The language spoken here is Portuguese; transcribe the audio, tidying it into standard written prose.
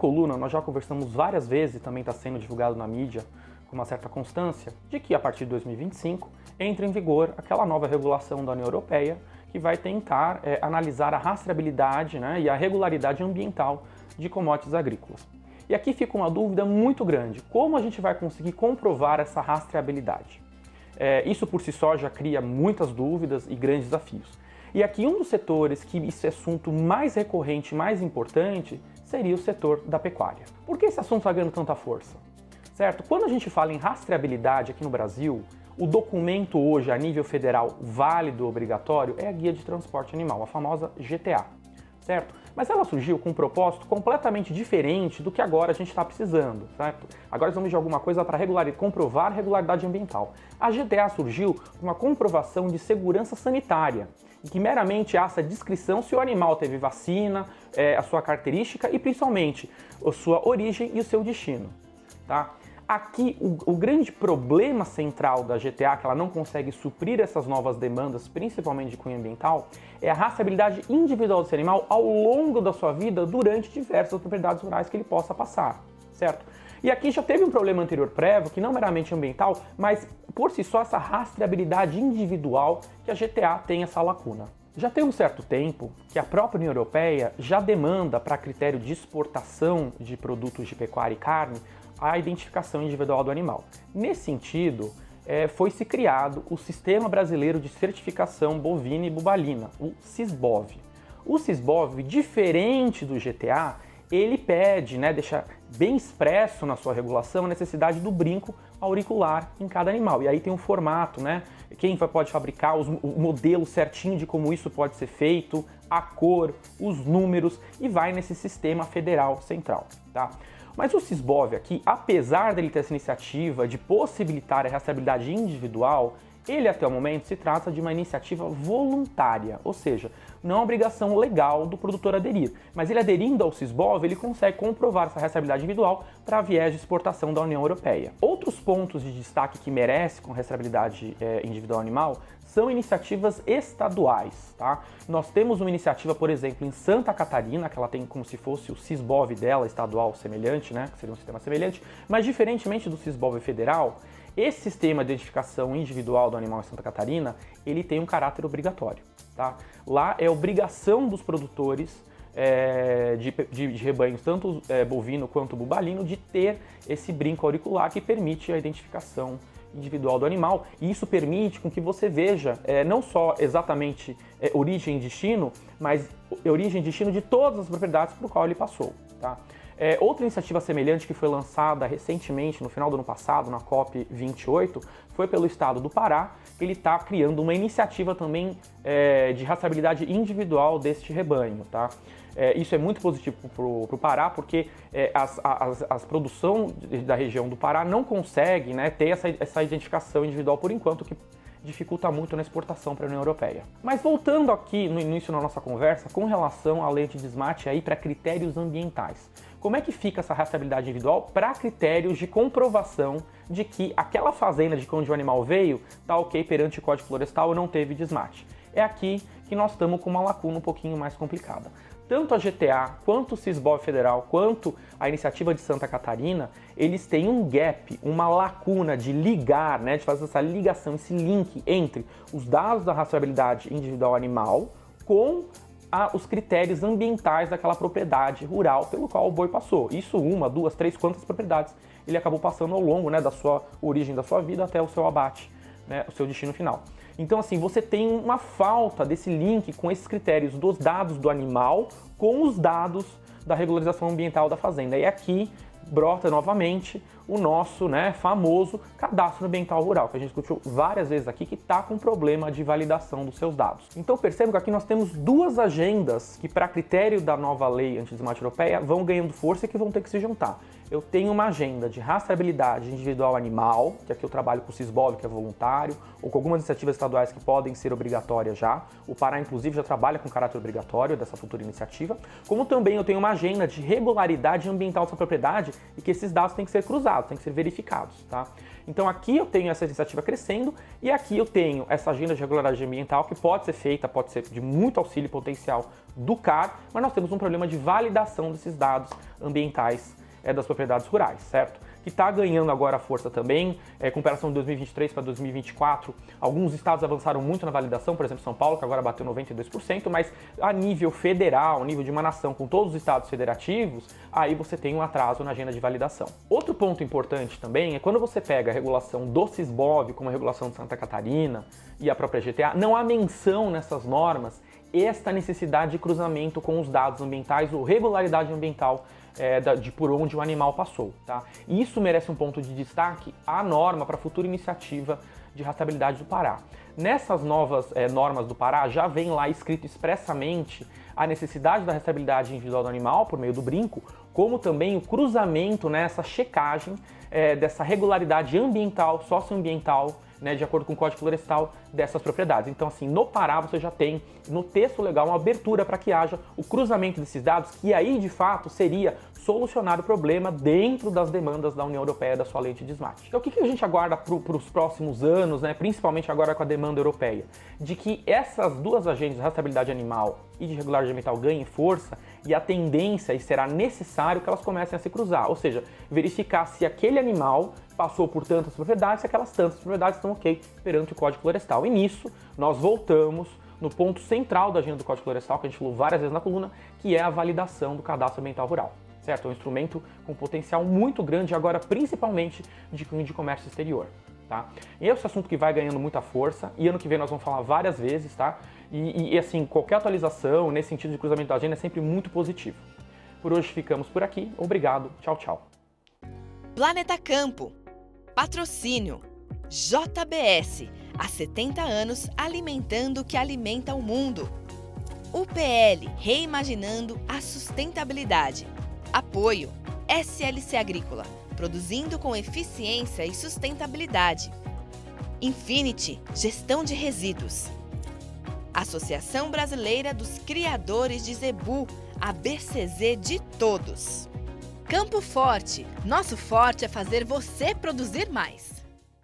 coluna nós já conversamos várias vezes, e também está sendo divulgado na mídia com uma certa constância, de que a partir de 2025 entra em vigor aquela nova regulação da União Europeia que vai tentar analisar a rastreabilidade, né, e a regularidade ambiental de commodities agrícolas. E aqui fica uma dúvida muito grande: como a gente vai conseguir comprovar essa rastreabilidade? Isso por si só já cria muitas dúvidas e grandes desafios. E aqui um dos setores que esse assunto mais recorrente, mais importante, seria o setor da pecuária. Por que esse assunto está ganhando tanta força? Certo? Quando a gente fala em rastreabilidade aqui no Brasil, o documento hoje a nível federal válido, obrigatório, é a Guia de Transporte Animal, a famosa GTA, certo? Mas ela surgiu com um propósito completamente diferente do que agora a gente está precisando, certo? Agora vamos de alguma coisa para comprovar a regularidade ambiental. A GTA surgiu com uma comprovação de segurança sanitária, em que meramente há essa descrição se o animal teve vacina, a sua característica e principalmente a sua origem e o seu destino, tá? Aqui, o grande problema central da GTA, que ela não consegue suprir essas novas demandas, principalmente de cunho ambiental, é a rastreabilidade individual desse animal ao longo da sua vida, durante diversas propriedades rurais que ele possa passar, certo? E aqui já teve um problema anterior prévio, que não meramente ambiental, mas por si só essa rastreabilidade individual que a GTA tem essa lacuna. Já tem um certo tempo que a própria União Europeia já demanda, para critério de exportação de produtos de pecuária e carne, a identificação individual do animal. Nesse sentido, foi-se criado o Sistema Brasileiro de Certificação Bovina e Bubalina, o SISBOV. O SISBOV, diferente do GTA, ele pede, deixa bem expresso na sua regulação a necessidade do brinco auricular em cada animal. E aí tem um formato, quem pode fabricar, o modelo certinho de como isso pode ser feito, a cor, os números, e vai nesse sistema federal central, tá? Mas o SISBOV aqui, apesar dele ter essa iniciativa de possibilitar a rastreabilidade individual, ele até o momento se trata de uma iniciativa voluntária, ou seja, não é uma obrigação legal do produtor aderir, mas ele aderindo ao SISBOV, ele consegue comprovar essa rastreabilidade individual para viés de exportação da União Europeia. Outros pontos de destaque que merecem com rastreabilidade individual animal são iniciativas estaduais, tá? Nós temos uma iniciativa, por exemplo, em Santa Catarina, que ela tem como se fosse o SISBOV dela, estadual semelhante, que seria um sistema semelhante, mas diferentemente do SISBOV federal, esse sistema de identificação individual do animal em Santa Catarina, ele tem um caráter obrigatório, tá? Lá é obrigação dos produtores de rebanhos, tanto bovino quanto bubalino, de ter esse brinco auricular que permite a identificação individual do animal, e isso permite com que você veja não só exatamente origem e destino, mas origem e destino de todas as propriedades por qual ele passou, tá? Outra iniciativa semelhante que foi lançada recentemente, no final do ano passado, na COP28, foi pelo estado do Pará. Ele está criando uma iniciativa também de rastreabilidade individual deste rebanho, tá? Isso é muito positivo para o Pará, porque a produção da região do Pará não consegue ter essa identificação individual por enquanto, que dificulta muito na exportação para a União Europeia. Mas voltando aqui no início da nossa conversa, com relação à lei anti-desmate aí para critérios ambientais. Como é que fica essa rastreabilidade individual para critérios de comprovação de que aquela fazenda de onde o animal veio está ok perante o Código Florestal e não teve desmate? É aqui que nós estamos com uma lacuna um pouquinho mais complicada. Tanto a GTA, quanto o SISBOV federal, quanto a iniciativa de Santa Catarina, eles têm um gap, uma lacuna de ligar, de fazer essa ligação, esse link entre os dados da rastreabilidade individual animal com os critérios ambientais daquela propriedade rural pelo qual o boi passou. Isso, uma, duas, três, quantas propriedades ele acabou passando ao longo da sua origem, da sua vida até o seu abate, o seu destino final. Então, assim, você tem uma falta desse link com esses critérios dos dados do animal com os dados da regularização ambiental da fazenda. E aqui brota novamente o nosso famoso cadastro ambiental rural, que a gente discutiu várias vezes aqui, que está com problema de validação dos seus dados. Então percebam que aqui nós temos duas agendas que, para critério da nova lei anti-desmate europeia, vão ganhando força e que vão ter que se juntar. Eu tenho uma agenda de rastreabilidade individual animal, que aqui eu trabalho com o SISBOV, que é voluntário, ou com algumas iniciativas estaduais que podem ser obrigatórias já. O Pará, inclusive, já trabalha com caráter obrigatório dessa futura iniciativa. Como também eu tenho uma agenda de regularidade ambiental dessa propriedade e que esses dados têm que ser cruzados, têm que ser verificados, tá? Então aqui eu tenho essa iniciativa crescendo e aqui eu tenho essa agenda de regularidade ambiental que pode ser feita, pode ser de muito auxílio potencial do CAR, mas nós temos um problema de validação desses dados ambientais das propriedades rurais, certo? Que está ganhando agora força também, comparação de 2023 para 2024, alguns estados avançaram muito na validação, por exemplo, São Paulo, que agora bateu 92%, mas a nível federal, a nível de uma nação com todos os estados federativos, aí você tem um atraso na agenda de validação. Outro ponto importante também é quando você pega a regulação do Sisbov, como a regulação de Santa Catarina e a própria GTA, não há menção nessas normas esta necessidade de cruzamento com os dados ambientais ou regularidade ambiental de por onde o animal passou, tá? E isso merece um ponto de destaque à norma para a futura iniciativa de rastreabilidade do Pará. Nessas novas normas do Pará já vem lá escrito expressamente a necessidade da rastreabilidade individual do animal por meio do brinco, como também o cruzamento, essa checagem dessa regularidade ambiental, socioambiental, de acordo com o Código Florestal dessas propriedades. Então, assim, no Pará você já tem no texto legal uma abertura para que haja o cruzamento desses dados, que aí, de fato, seria solucionar o problema dentro das demandas da União Europeia da sua lei anti-desmate. Então, o que a gente aguarda para os próximos anos, principalmente agora com a demanda europeia? De que essas duas agências de rastreabilidade animal e de regularidade ambiental ganhem força e a tendência, e será necessário que elas comecem a se cruzar, ou seja, verificar se aquele animal passou por tantas propriedades, se aquelas tantas propriedades estão ok perante o Código Florestal. E nisso, nós voltamos no ponto central da agenda do Código Florestal, que a gente falou várias vezes na coluna, que é a validação do cadastro ambiental rural. Certo? É um instrumento com potencial muito grande, agora principalmente de cunho de comércio exterior. Tá? E esse assunto que vai ganhando muita força, e ano que vem nós vamos falar várias vezes, tá? E assim, qualquer atualização nesse sentido de cruzamento da agenda é sempre muito positivo. Por hoje ficamos por aqui, obrigado, tchau, tchau. Planeta Campo. Patrocínio JBS, há 70 anos alimentando o que alimenta o mundo. UPL, reimaginando a sustentabilidade. Apoio SLC Agrícola, produzindo com eficiência e sustentabilidade. Infinity, gestão de resíduos. Associação Brasileira dos Criadores de Zebu, a BCZ de todos. Campo Forte, nosso forte é fazer você produzir mais.